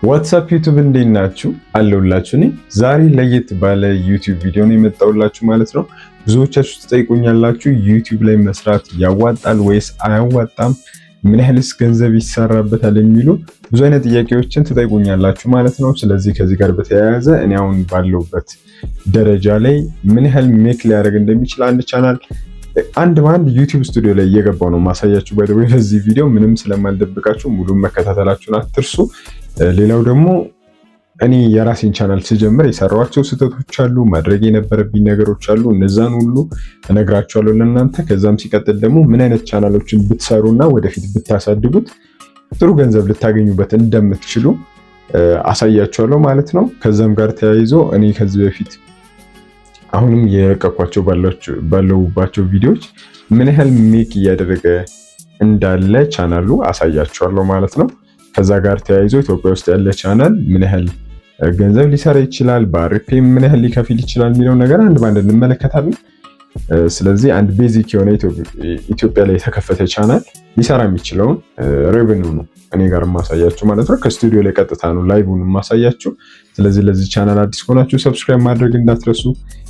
ዋትስአፕ ዩቲዩብ እንዴት ናችሁ? አለሁላችሁ። እኔ ዛሬ ለየት ባለ ዩቲዩብ ቪዲዮ ነው የመጣሁላችሁ ማለት ነው። ብዙዎቻችሁ ትጠይቁኛላችሁ ዩቲዩብ ላይ መስራት ያዋጣል ወይስ አያዋጣም፣ ምን ያህልስ ገንዘብ ይሰራበታል የሚሉ ብዙ አይነት ጥያቄዎችን ትጠይቁኛላችሁ ማለት ነው። ስለዚህ ከዚህ ጋር በተያያዘ እኔ አሁን ባለሁበት ደረጃ ላይ ምን ያህል ሜክ ሊያደርግ እንደሚችል አንድ ቻናል አንድ በአንድ ዩቲዩብ ስቱዲዮ ላይ እየገባው ነው ማሳያችሁ። በዚህ ቪዲዮ ምንም ስለማልደብቃችሁ ሙሉ መከታተላችሁን አትርሱ። ሌላው ደግሞ እኔ የራሴን ቻናል ስጀምር የሰራኋቸው ስህተቶች አሉ፣ ማድረግ የነበረብኝ ነገሮች አሉ። እነዛን ሁሉ እነግራችኋለሁ ለእናንተ። ከዛም ሲቀጥል ደግሞ ምን አይነት ቻናሎችን ብትሰሩና ወደፊት ብታሳድጉት ጥሩ ገንዘብ ልታገኙበት እንደምትችሉ አሳያችኋለሁ ማለት ነው። ከዛም ጋር ተያይዞ እኔ ከዚህ በፊት አሁንም የለቀኳቸው ባለውባቸው ቪዲዮዎች ምን ያህል ሜክ እያደረገ እንዳለ ቻናሉ አሳያችኋለሁ ማለት ነው። ከዛ ጋር ተያይዞ ኢትዮጵያ ውስጥ ያለ ቻናል ምን ያህል ገንዘብ ሊሰራ ይችላል፣ በአርፒኤም ምን ያህል ሊከፍል ይችላል የሚለው ነገር አንድ ባንድ እንመለከታለን። ስለዚህ አንድ ቤዚክ የሆነ ኢትዮጵያ ላይ የተከፈተ ቻናል ሊሰራ የሚችለውን ሬቨኒው ነው እኔ ጋር ማሳያችሁ ማለት ነው። ከስቱዲዮ ላይ ቀጥታ ነው ላይቭውን ማሳያችሁ። ስለዚህ ለዚህ ቻናል አዲስ ከሆናችሁ ሰብስክራይብ ማድረግ እንዳትረሱ።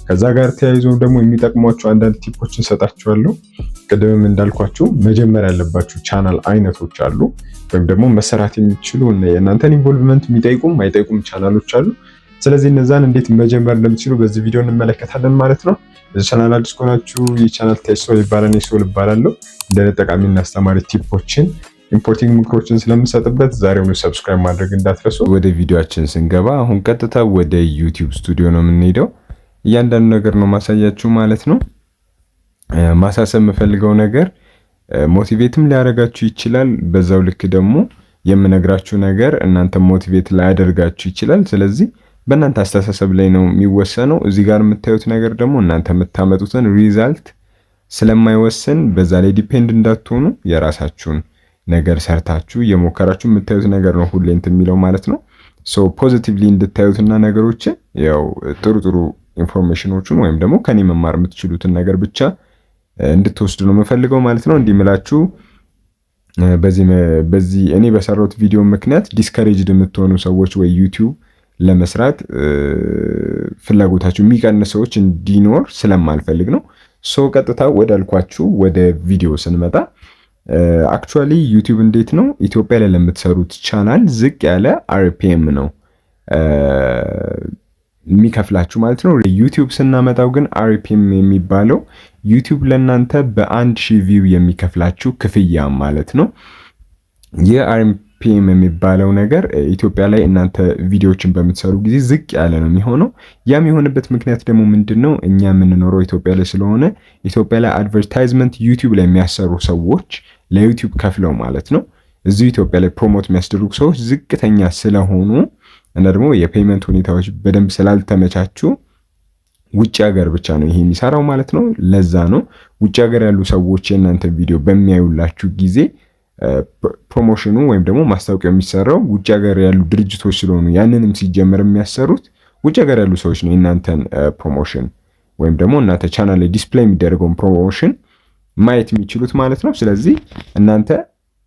ከዛ ጋር ተያይዞ ደግሞ የሚጠቅሟችሁ አንዳንድ ቲፖችን ሰጣችኋለሁ። ቅድምም እንዳልኳችሁ መጀመር ያለባችሁ ቻናል አይነቶች አሉ፣ ወይም ደግሞ መሰራት የሚችሉ እና የእናንተን ኢንቮልቭመንት የሚጠይቁም አይጠይቁም ቻናሎች አሉ። ስለዚህ እነዛን እንዴት መጀመር እንደምትችሉ በዚህ ቪዲዮ እንመለከታለን ማለት ነው። በዚህ ቻናል አዲስ ከሆናችሁ የቻናል ቴሶል ይባላል፣ ሶል ይባላለሁ። እንደዚህ ጠቃሚና አስተማሪ ቲፖችን ኢምፖርቲንግ ምክሮችን ስለምሰጥበት ዛሬውኑ ሰብስክራይብ ማድረግ እንዳትረሱ። ወደ ቪዲዮአችን ስንገባ አሁን ቀጥታ ወደ ዩቲዩብ ስቱዲዮ ነው የምንሄደው። እያንዳንዱ ነገር ነው ማሳያችሁ ማለት ነው። ማሳሰብ የምፈልገው ነገር ሞቲቬትም ሊያደርጋችሁ ይችላል፣ በዛው ልክ ደግሞ የምነግራችሁ ነገር እናንተ ሞቲቬት ላያደርጋችሁ ይችላል። ስለዚህ በእናንተ አስተሳሰብ ላይ ነው የሚወሰነው። እዚህ ጋር የምታዩት ነገር ደግሞ እናንተ የምታመጡትን ሪዛልት ስለማይወስን በዛ ላይ ዲፔንድ እንዳትሆኑ የራሳችሁን ነገር ሰርታችሁ የሞከራችሁ የምታዩት ነገር ነው ሁሌ እንትን የሚለው ማለት ነው። ሶ ፖዚቲቭሊ እንድታዩትና ነገሮችን ያው ጥሩ ኢንፎርሜሽኖችን ወይም ደግሞ ከኔ መማር የምትችሉትን ነገር ብቻ እንድትወስዱ ነው የምፈልገው ማለት ነው። እንዲምላችሁ በዚህ እኔ በሰራሁት ቪዲዮ ምክንያት ዲስከሬጅድ የምትሆኑ ሰዎች ወይ ዩቲዩብ ለመስራት ፍላጎታችሁ የሚቀንስ ሰዎች እንዲኖር ስለማልፈልግ ነው። ሶ ቀጥታ ወዳልኳችሁ ወደ ቪዲዮ ስንመጣ አክቹአሊ ዩቲዩብ እንዴት ነው ኢትዮጵያ ላይ ለምትሰሩት ቻናል ዝቅ ያለ አርፒኤም ነው የሚከፍላችሁ ማለት ነው። ዩቲዩብ ስናመጣው ግን አርፒኤም የሚባለው ዩቲዩብ ለእናንተ በ1000 ቪው የሚከፍላችሁ ክፍያ ማለት ነው። የአርፒኤም የሚባለው ነገር ኢትዮጵያ ላይ እናንተ ቪዲዮዎችን በምትሰሩ ጊዜ ዝቅ ያለ ነው የሚሆነው። ያም የሆነበት ምክንያት ደግሞ ምንድነው? እኛ የምንኖረው ኢትዮጵያ ላይ ስለሆነ ኢትዮጵያ ላይ አድቨርታይዝመንት ዩቲዩብ ላይ የሚያሰሩ ሰዎች ለዩቲዩብ ከፍለው ማለት ነው እዚሁ ኢትዮጵያ ላይ ፕሮሞት የሚያስደርጉ ሰዎች ዝቅተኛ ስለሆኑ እና ደግሞ የፔመንት ሁኔታዎች በደንብ ስላልተመቻቹ ውጭ ሀገር ብቻ ነው ይሄ የሚሰራው ማለት ነው። ለዛ ነው ውጭ ሀገር ያሉ ሰዎች የእናንተ ቪዲዮ በሚያዩላችሁ ጊዜ ፕሮሞሽኑ ወይም ደግሞ ማስታወቂያው የሚሰራው ውጭ ሀገር ያሉ ድርጅቶች ስለሆኑ ያንንም ሲጀመር የሚያሰሩት ውጭ ሀገር ያሉ ሰዎች ነው የእናንተን ፕሮሞሽን ወይም ደግሞ እናንተ ቻናል ላይ ዲስፕሌይ የሚደረገውን ፕሮሞሽን ማየት የሚችሉት ማለት ነው። ስለዚህ እናንተ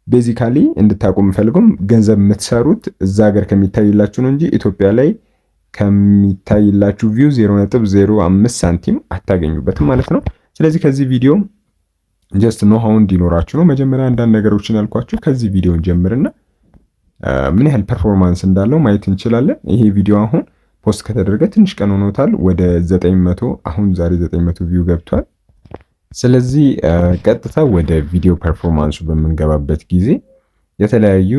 ቤዚካሊ እንድታውቁ የምፈልገው ገንዘብ የምትሰሩት እዛ ሀገር ከሚታይላችሁ ነው እንጂ ኢትዮጵያ ላይ ከሚታይላችሁ ቪው 0.05 ሳንቲም አታገኙበትም ማለት ነው። ስለዚህ ከዚህ ቪዲዮ ጀስት ኖ ሃው እንዲኖራችሁ ነው። መጀመሪያ አንዳንድ ነገሮችን ያልኳችሁ ከዚህ ቪዲዮ ጀምርና ምን ያህል ፐርፎርማንስ እንዳለው ማየት እንችላለን። ይሄ ቪዲዮ አሁን ፖስት ከተደረገ ትንሽ ቀን ሆኖታል። ወደ 900 አሁን ዛሬ 900 ቪው ገብቷል። ስለዚህ ቀጥታ ወደ ቪዲዮ ፐርፎርማንሱ በምንገባበት ጊዜ የተለያዩ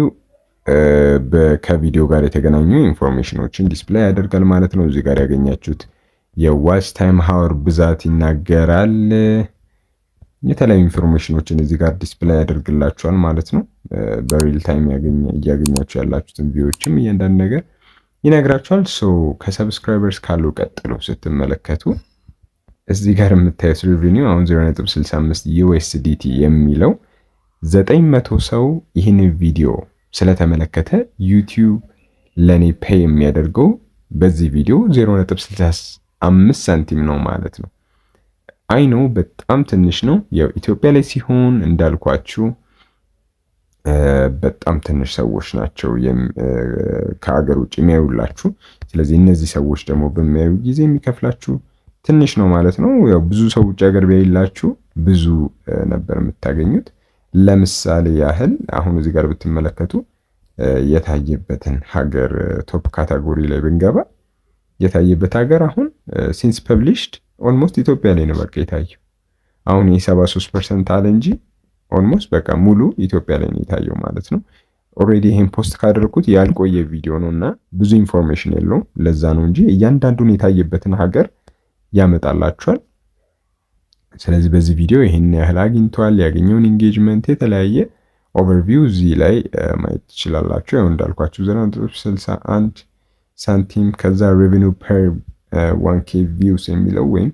ከቪዲዮ ጋር የተገናኙ ኢንፎርሜሽኖችን ዲስፕሌይ ያደርጋል ማለት ነው። እዚህ ጋር ያገኛችሁት የዋች ታይም ሃወር ብዛት ይናገራል። የተለያዩ ኢንፎርሜሽኖችን እዚህ ጋር ዲስፕሌይ ያደርግላችኋል ማለት ነው። በሪል ታይም እያገኛችሁ ያላችሁትን ቪዲዮዎችም እያንዳንዱ ነገር ይነግራችኋል። ሶ ከሰብስክራይበርስ ካሉ ቀጥሎ ስትመለከቱ እዚህ ጋር የምታዩት ሬቨኒው አሁን 0.65 ዩኤስዲቲ የሚለው 900 ሰው ይህን ቪዲዮ ስለተመለከተ ዩቲዩብ ለኔ ፔይ የሚያደርገው በዚህ ቪዲዮ 0.65 ሳንቲም ነው ማለት ነው። አይ ነው በጣም ትንሽ ነው። ያው ኢትዮጵያ ላይ ሲሆን እንዳልኳችሁ በጣም ትንሽ ሰዎች ናቸው ከሀገር ውጭ የሚያዩላችሁ። ስለዚህ እነዚህ ሰዎች ደግሞ በሚያዩ ጊዜ የሚከፍላችሁ ትንሽ ነው ማለት ነው። ያው ብዙ ሰው ውጭ ሀገር ቢያይላችሁ ብዙ ነበር የምታገኙት። ለምሳሌ ያህል አሁን እዚህ ጋር ብትመለከቱ የታየበትን ሀገር ቶፕ ካታጎሪ ላይ ብንገባ የታየበት ሀገር አሁን ሲንስ ፐብሊሽድ ኦልሞስት ኢትዮጵያ ላይ ነው በቃ የታየው። አሁን የ73% አለ እንጂ ኦልሞስት በቃ ሙሉ ኢትዮጵያ ላይ ነው የታየው ማለት ነው። ኦልሬዲ ይሄን ፖስት ካደረኩት ያልቆየ ቪዲዮ ነው እና ብዙ ኢንፎርሜሽን የለውም። ለዛ ነው እንጂ እያንዳንዱን የታየበትን ሀገር ያመጣላችኋል። ስለዚህ በዚህ ቪዲዮ ይሄን ያህል አግኝቷል፣ ያገኘውን ኢንጌጅመንት፣ የተለያየ ኦቨርቪው እዚህ ላይ ማየት ትችላላችሁ። ያው እንዳልኳችሁ 0.61 ሳንቲም ከዛ ሬቨኒው ፐር 1k ቪውስ የሚለው ወይም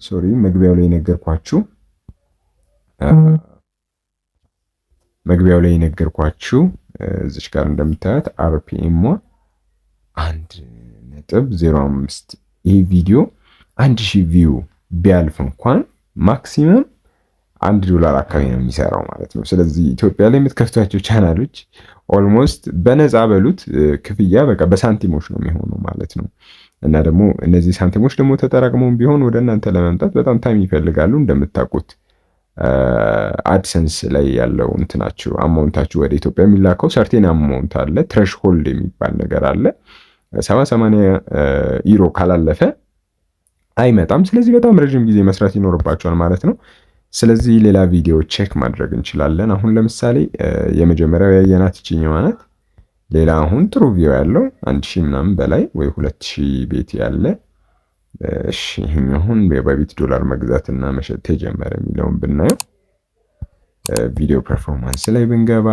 ሶሪ መግቢያው ላይ የነገርኳችሁ እዚች ጋር እንደምታዩት አርፒኤም 1.05 ይህ ቪዲዮ 1000 ቪው ቢያልፍ እንኳን ማክሲመም $1 አካባቢ ነው የሚሰራው ማለት ነው። ስለዚህ ኢትዮጵያ ላይ የምትከፍቷቸው ቻናሎች ኦልሞስት በነፃ በሉት ክፍያ በቃ በሳንቲሞች ነው የሚሆነው ማለት ነው። እና ደግሞ እነዚህ ሳንቲሞች ደግሞ ተጠራቅመው ቢሆን ወደ እናንተ ለመምጣት በጣም ታይም ይፈልጋሉ። እንደምታውቁት አድሰንስ ላይ ያለው እንትናችሁ አማውንታችሁ ወደ ኢትዮጵያ የሚላከው ሰርቴን አማውንት አለ፣ ትሬሽሆልድ የሚባል ነገር አለ። 70-80 ዩሮ ካላለፈ አይመጣም። ስለዚህ በጣም ረጅም ጊዜ መስራት ይኖርባቸዋል ማለት ነው። ስለዚህ ሌላ ቪዲዮ ቼክ ማድረግ እንችላለን። አሁን ለምሳሌ የመጀመሪያው ያየናት ይችኛዋ ናት። ሌላ አሁን ጥሩ ቪው ያለው 1000 ምናምን በላይ ወይ 2000 ቤት ያለ እሺ፣ ይሄኛው አሁን በቢት ዶላር መግዛትና መሸጥ ተጀመረ የሚለውን ብናየው ቪዲዮ ፐርፎርማንስ ላይ ብንገባ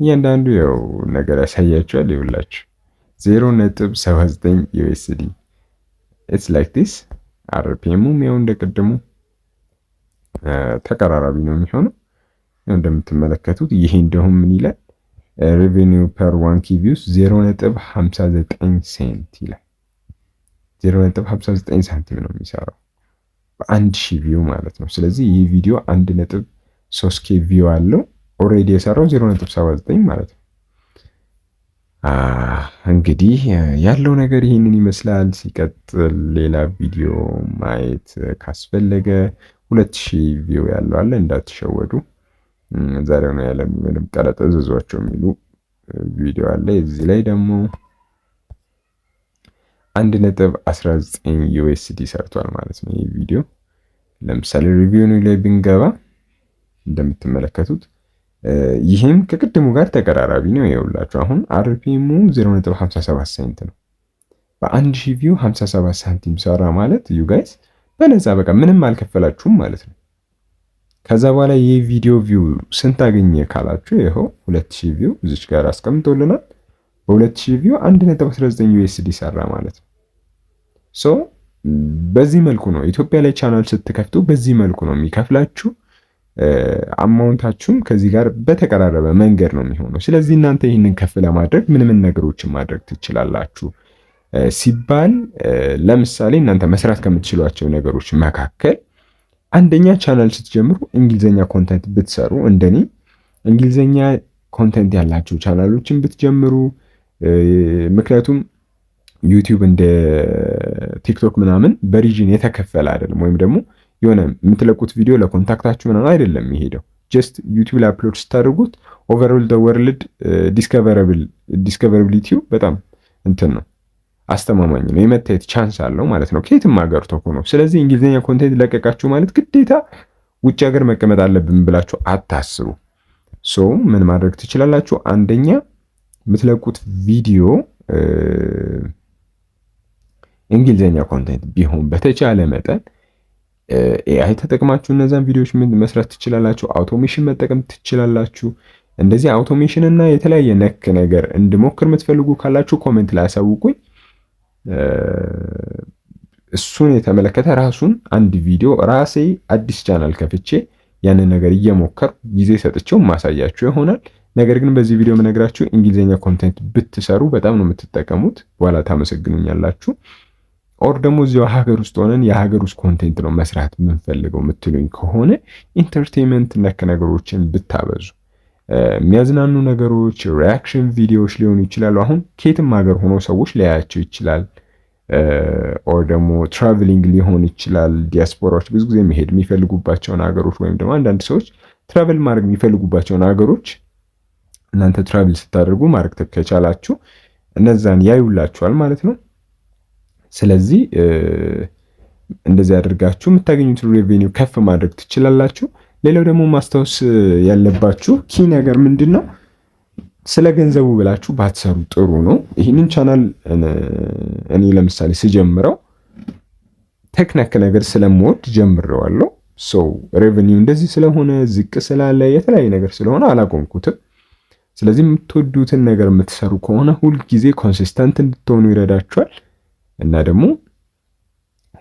እያንዳንዱ ያው ነገር ያሳያችኋል። ይኸውላችሁ 0.79 USD ኢትስ ላይክ ዲስ። አርፒኤሙም ያው እንደቀደሙ ተቀራራቢ ነው የሚሆነው። እንደምትመለከቱት ይሄ እንደውም ምን ይላል? ሬቨኒው ፐር 1k ቪውስ 0.59 ሴንት ይላል። 0.59 ሳንቲም ነው የሚሰራው በ1000 ቪው ማለት ነው። ስለዚህ ይህ ቪዲዮ 1.3k ቪው አለው። ኦልሬዲ የሰራው 0.79 ማለት ነው። እንግዲህ ያለው ነገር ይህንን ይመስላል። ሲቀጥል ሌላ ቪዲዮ ማየት ካስፈለገ 2000 ቪው ያለው አለ፣ እንዳትሸወዱ። ዛሬው ነው ያለ ምንም ቀረጥ እዘዟቸው የሚሉ ቪዲዮ አለ። እዚህ ላይ ደግሞ 1.19 USD ሰርቷል ማለት ነው ይህ ቪዲዮ። ለምሳሌ ሪቪው ላይ ብንገባ እንደምትመለከቱት ይህም ከቅድሙ ጋር ተቀራራቢ ነው። ይኸውላችሁ አሁን አርፒኤሙ 0.57 ሴንት ነው። በ1000 ቪው 57 ሳንቲም ሰራ ማለት ዩ ጋይስ በነፃ በቃ ምንም አልከፈላችሁም ማለት ነው። ከዛ በኋላ ይህ ቪዲዮ ቪው ስንት አገኘ ካላችሁ ይኸው 2000 ቪው እዚች ጋር አስቀምጦልናል። በ2000 ቪው 1.19 USD ሰራ ማለት ነው። ሶ በዚህ መልኩ ነው ኢትዮጵያ ላይ ቻናል ስትከፍቱ በዚህ መልኩ ነው የሚከፍላችሁ። አማውንታችሁም ከዚህ ጋር በተቀራረበ መንገድ ነው የሚሆነው። ስለዚህ እናንተ ይህንን ከፍ ለማድረግ ምን ነገሮችን ማድረግ ትችላላችሁ ሲባል ለምሳሌ እናንተ መስራት ከምትችሏቸው ነገሮች መካከል አንደኛ ቻናል ስትጀምሩ እንግሊዘኛ ኮንተንት ብትሰሩ፣ እንደኔ እንግሊዘኛ ኮንተንት ያላቸው ቻናሎችን ብትጀምሩ። ምክንያቱም ዩቲዩብ እንደ ቲክቶክ ምናምን በሪጅን የተከፈለ አይደለም፣ ወይም ደግሞ የሆነ የምትለቁት ቪዲዮ ለኮንታክታችሁ ምናምን አይደለም የሚሄደው። ጀስት ዩቲዩብ ላይ አፕሎድ ስታደርጉት ኦቨርኦል ዘ ወርልድ ዲስከቨራቢሊቲው በጣም እንትን ነው፣ አስተማማኝ ነው፣ የመታየት ቻንስ አለው ማለት ነው ከየትም ሀገር ተኮ ነው። ስለዚህ እንግሊዝኛ ኮንቴንት ለቀቃችሁ ማለት ግዴታ ውጭ ሀገር መቀመጥ አለብን ብላችሁ አታስቡ። ሶ ምን ማድረግ ትችላላችሁ? አንደኛ የምትለቁት ቪዲዮ እንግሊዝኛ ኮንቴንት ቢሆን በተቻለ መጠን ኤአይ ተጠቅማችሁ እነዛን ቪዲዮዎች መስራት ትችላላችሁ። አውቶሜሽን መጠቀም ትችላላችሁ። እንደዚህ አውቶሜሽን እና የተለያየ ነክ ነገር እንድሞክር የምትፈልጉ ካላችሁ ኮሜንት ላይ አሳውቁኝ። እሱን የተመለከተ ራሱን አንድ ቪዲዮ ራሴ አዲስ ቻናል ከፍቼ ያንን ነገር እየሞከር ጊዜ ሰጥቼው ማሳያችሁ ይሆናል። ነገር ግን በዚህ ቪዲዮ የምነግራችሁ እንግሊዝኛ ኮንቴንት ብትሰሩ በጣም ነው የምትጠቀሙት፣ በኋላ ታመሰግኑኛላችሁ። ኦር ደግሞ እዚያው ሀገር ውስጥ ሆነን የሀገር ውስጥ ኮንቴንት ነው መስራት የምንፈልገው የምትሉኝ ከሆነ ኢንተርቴንመንት ነክ ነገሮችን ብታበዙ፣ የሚያዝናኑ ነገሮች፣ ሪያክሽን ቪዲዮዎች ሊሆኑ ይችላሉ። አሁን ከየትም ሀገር ሆኖ ሰዎች ሊያያቸው ይችላል። ኦር ደግሞ ትራቨሊንግ ሊሆን ይችላል። ዲያስፖራዎች ብዙ ጊዜ መሄድ የሚፈልጉባቸውን ሀገሮች ወይም ደግሞ አንዳንድ ሰዎች ትራቨል ማድረግ የሚፈልጉባቸውን ሀገሮች እናንተ ትራቨል ስታደርጉ ማድረግ ከቻላችሁ እነዛን ያዩላችኋል ማለት ነው። ስለዚህ እንደዚህ አድርጋችሁ የምታገኙትን ሬቬኒው ከፍ ማድረግ ትችላላችሁ። ሌላው ደግሞ ማስታወስ ያለባችሁ ኪ ነገር ምንድን ነው? ስለ ገንዘቡ ብላችሁ ባትሰሩ ጥሩ ነው። ይህንን ቻናል እኔ ለምሳሌ ስጀምረው ቴክ ነክ ነገር ስለምወድ ጀምሬዋለሁ። ሶ ሬቬኒው እንደዚህ ስለሆነ ዝቅ ስላለ የተለያየ ነገር ስለሆነ አላቆምኩትም። ስለዚህ የምትወዱትን ነገር የምትሰሩ ከሆነ ሁልጊዜ ኮንሲስተንት እንድትሆኑ ይረዳችኋል እና ደግሞ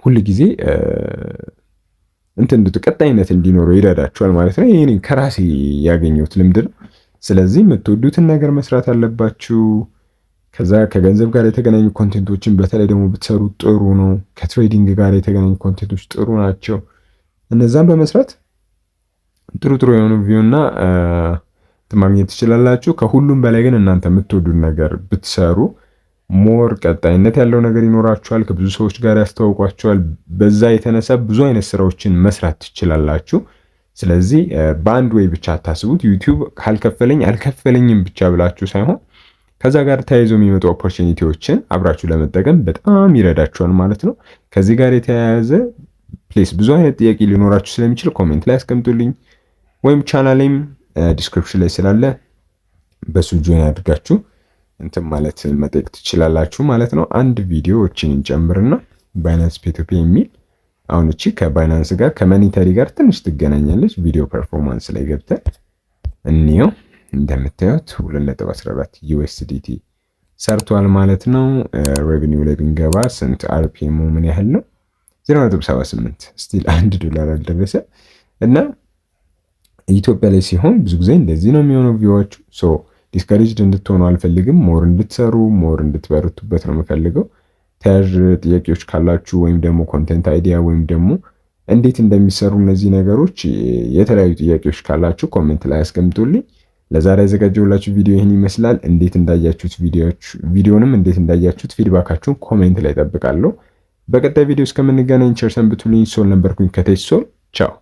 ሁልጊዜ ቀጣይነት እንዲኖረው ይረዳችኋል ማለት ነው። ይሄን ከራሴ ያገኘሁት ልምድ ነው። ስለዚህ የምትወዱትን ነገር መስራት አለባችሁ። ከዛ ከገንዘብ ጋር የተገናኙ ኮንቴንቶችን በተለይ ደግሞ ብትሰሩ ጥሩ ነው። ከትሬዲንግ ጋር የተገናኙ ኮንቴንቶች ጥሩ ናቸው። እነዛን በመስራት ጥሩ የሆኑ ቪው እና ማግኘት ትችላላችሁ። ከሁሉም በላይ ግን እናንተ የምትወዱት ነገር ብትሰሩ ሞር ቀጣይነት ያለው ነገር ይኖራችኋል። ከብዙ ሰዎች ጋር ያስተዋውቋችኋል። በዛ የተነሳ ብዙ አይነት ስራዎችን መስራት ትችላላችሁ። ስለዚህ በአንድ ወይ ብቻ አታስቡት። ዩቲዩብ ካልከፈለኝ አልከፈለኝም ብቻ ብላችሁ ሳይሆን ከዛ ጋር ተያይዞ የሚመጡ ኦፖርቹኒቲዎችን አብራችሁ ለመጠቀም በጣም ይረዳችኋል ማለት ነው። ከዚህ ጋር የተያያዘ ፕሌስ ብዙ አይነት ጥያቄ ሊኖራችሁ ስለሚችል ኮሜንት ላይ አስቀምጡልኝ፣ ወይም ቻናሌም ዲስክሪፕሽን ላይ ስላለ በሱ ጆይን አድርጋችሁ እንትን ማለት መጠየቅ ትችላላችሁ ማለት ነው። አንድ ቪዲዮ እቺን እንጨምርና ባይናንስ ፔ2ፒ የሚል አሁን እቺ ከባይናንስ ጋር ከመኒተሪ ጋር ትንሽ ትገናኛለች። ቪዲዮ ፐርፎርማንስ ላይ ገብተን እንየው። እንደምታዩት 2.14 ዩኤስዲቲ ሰርቷል ማለት ነው። ሬቨኒው ላይ ብንገባ ስንት አርፒኤም ምን ያህል ነው? 0.78 ስቲል $1 አልደረሰ እና ኢትዮጵያ ላይ ሲሆን ብዙ ጊዜ እንደዚህ ነው የሚሆነው ቪዲዮዎቹ። ሶ ዲስከሬጅድ እንድትሆኑ አልፈልግም። ሞር እንድትሰሩ ሞር እንድትበረቱበት ነው የምፈልገው። ተያዥ ጥያቄዎች ካላችሁ ወይም ደግሞ ኮንቴንት አይዲያ ወይም ደግሞ እንዴት እንደሚሰሩ እነዚህ ነገሮች የተለያዩ ጥያቄዎች ካላችሁ ኮሜንት ላይ አስቀምጡልኝ። ለዛሬ ያዘጋጀሁላችሁ ቪዲዮ ይህን ይመስላል። እንዴት እንዳያችሁት ቪዲዮንም እንዴት እንዳያችሁት ፊድባካችሁን ኮሜንት ላይ ጠብቃለሁ። በቀጣይ ቪዲዮ እስከምንገናኝ ቸር ሰንብቱልኝ። ሶል ነበርኩኝ ከቴች ሶል። ቻው